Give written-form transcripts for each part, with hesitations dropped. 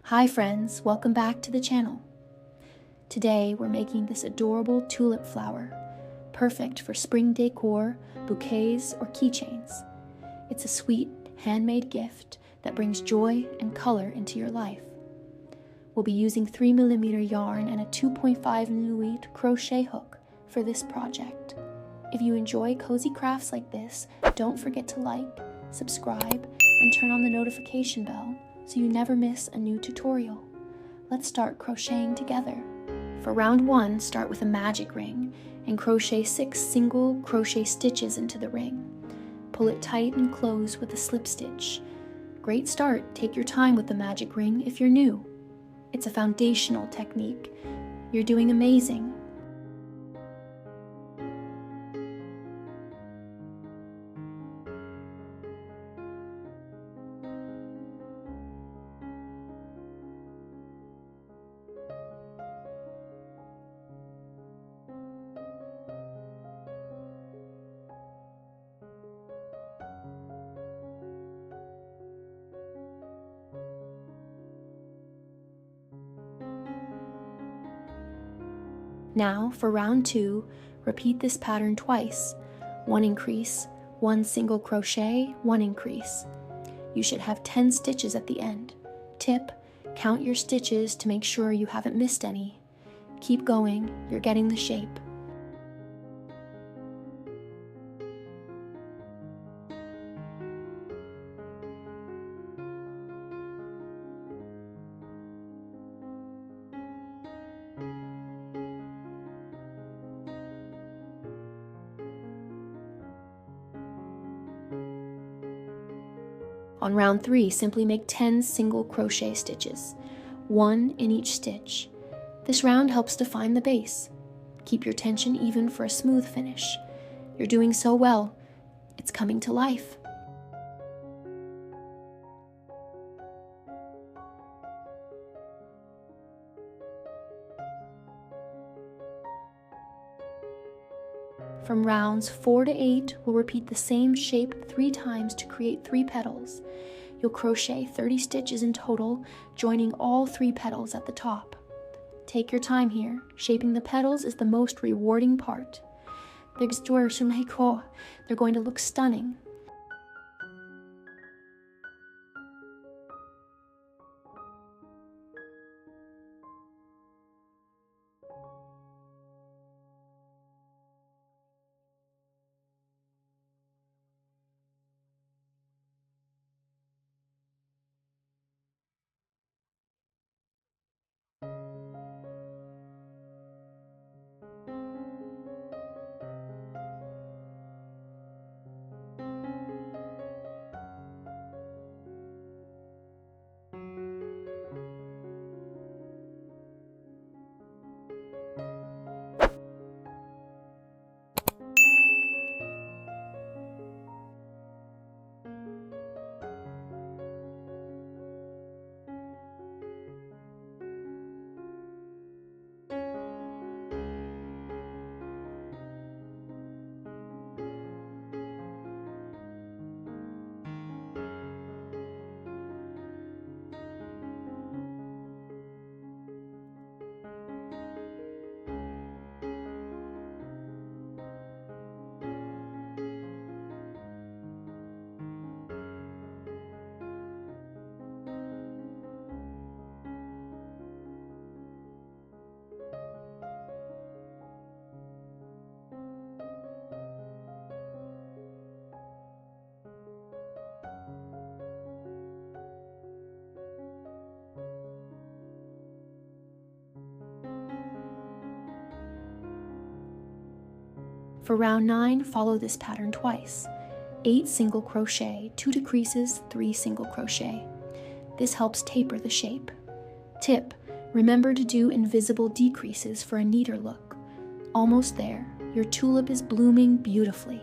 Hi friends, welcome back to the channel. Today we're making this adorable tulip flower, perfect for spring decor, bouquets, or keychains. It's a sweet, handmade gift that brings joy and color into your life. We'll be using 3mm yarn and a 2.5mm crochet hook for this project. If you enjoy cozy crafts like this, don't forget to like, subscribe, and turn on the notification bell so you never miss a new tutorial. Let's start crocheting together. For round 1, start with a magic ring and crochet 6 single crochet stitches into the ring. Pull it tight and close with a slip stitch. Great start, take your time with the magic ring if you're new. It's a foundational technique. You're doing amazing. Now, for round 2, repeat this pattern twice. 1 increase, 1 single crochet, 1 increase. You should have 10 stitches at the end. Tip, count your stitches to make sure you haven't missed any. Keep going, you're getting the shape. On round 3, simply make 10 single crochet stitches, 1 in each stitch. This round helps define the base. Keep your tension even for a smooth finish. You're doing so well. It's coming to life. From rounds 4 to 8, we'll repeat the same shape 3 times to create 3 petals. You'll crochet 30 stitches in total, joining all 3 petals at the top. Take your time here. Shaping the petals is the most rewarding part. They're going to look stunning. For round 9, follow this pattern twice. 8 single crochet, 2 decreases, 3 single crochet. This helps taper the shape. Tip, remember to do invisible decreases for a neater look. Almost there, your tulip is blooming beautifully.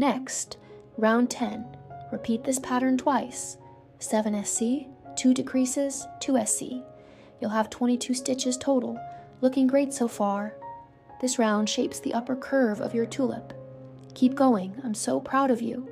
Next, round 10. Repeat this pattern twice. 7 SC, 2 decreases, 2 SC. You'll have 22 stitches total. Looking great so far. This round shapes the upper curve of your tulip. Keep going, I'm so proud of you.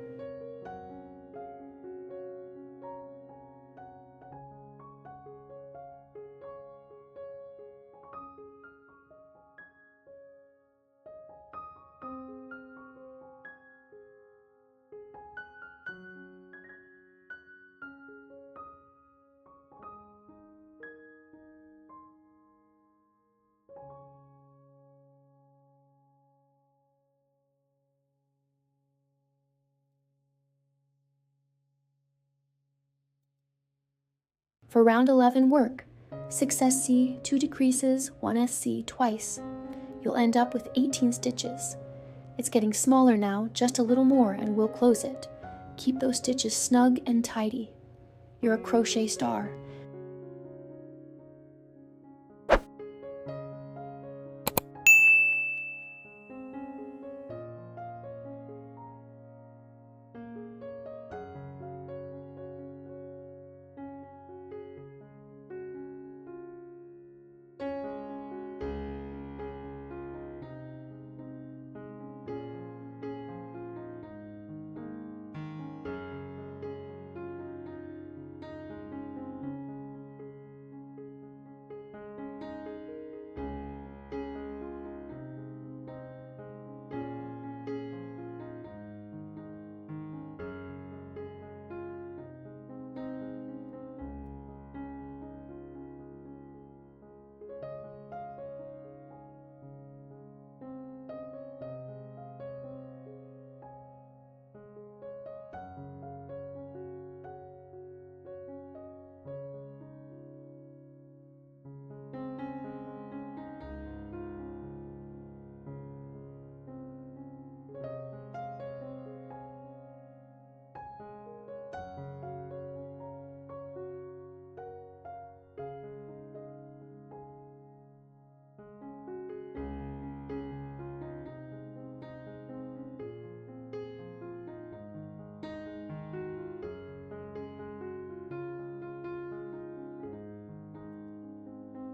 For round 11 work, 6 SC, 2 decreases, 1 SC twice. You'll end up with 18 stitches. It's getting smaller now, just a little more and we'll close it. Keep those stitches snug and tidy. You're a crochet star.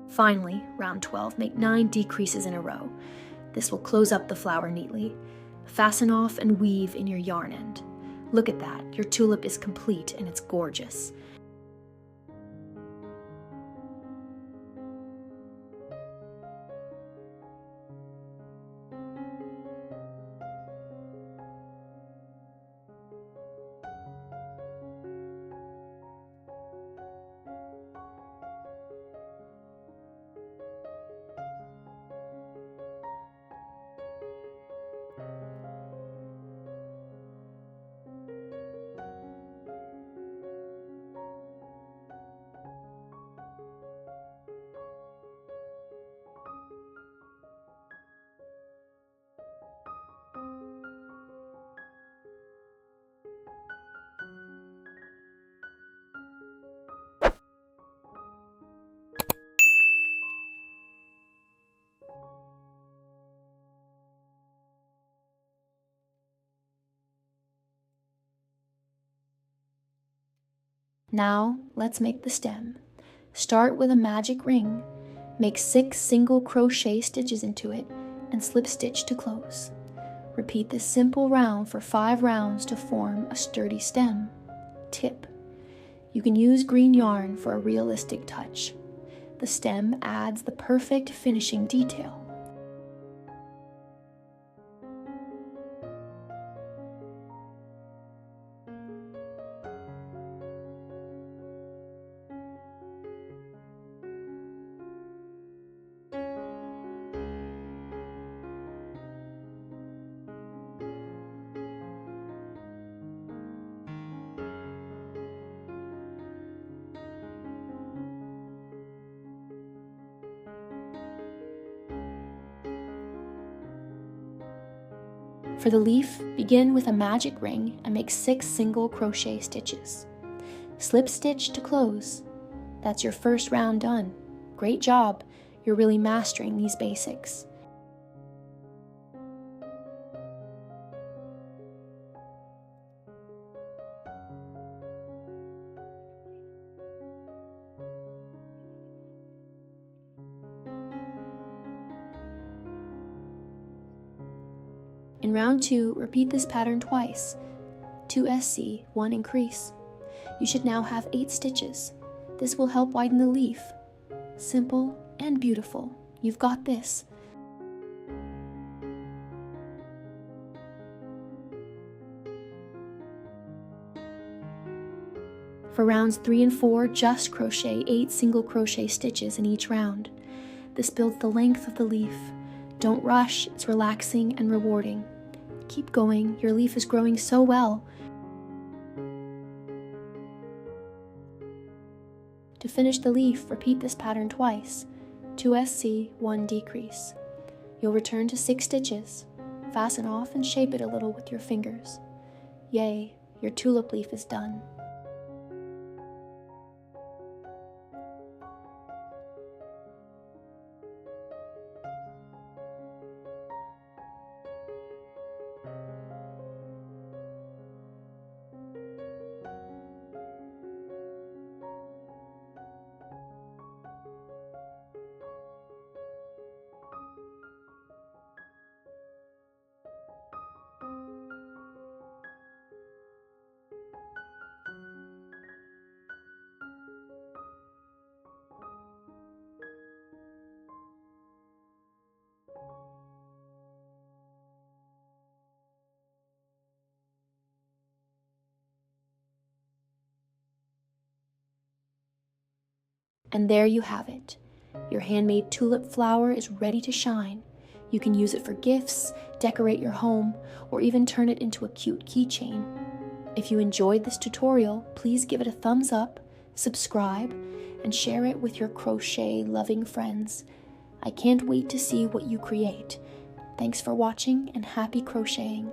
Finally, round 12, make 9 decreases in a row. This will close up the flower neatly. Fasten off and weave in your yarn end. Look at that, your tulip is complete and it's gorgeous. Now, let's make the stem. Start with a magic ring. Make 6 single crochet stitches into it and slip stitch to close. Repeat this simple round for 5 rounds to form a sturdy stem. Tip: you can use green yarn for a realistic touch. The stem adds the perfect finishing detail. For the leaf, begin with a magic ring and make 6 single crochet stitches. Slip stitch to close. That's your first round done. Great job, you're really mastering these basics. In round 2, repeat this pattern twice. 2 SC, 1 increase. You should now have 8 stitches. This will help widen the leaf. Simple and beautiful. You've got this. For rounds 3 and 4, just crochet 8 single crochet stitches in each round. This builds the length of the leaf. Don't rush, it's relaxing and rewarding. Keep going, your leaf is growing so well. To finish the leaf, repeat this pattern twice. 2 SC, 1 decrease. You'll return to 6 stitches. Fasten off and shape it a little with your fingers. Yay, your tulip leaf is done. And there you have it. Your handmade tulip flower is ready to shine. You can use it for gifts, decorate your home, or even turn it into a cute keychain. If you enjoyed this tutorial, please give it a thumbs up, subscribe, and share it with your crochet-loving friends. I can't wait to see what you create. Thanks for watching and happy crocheting.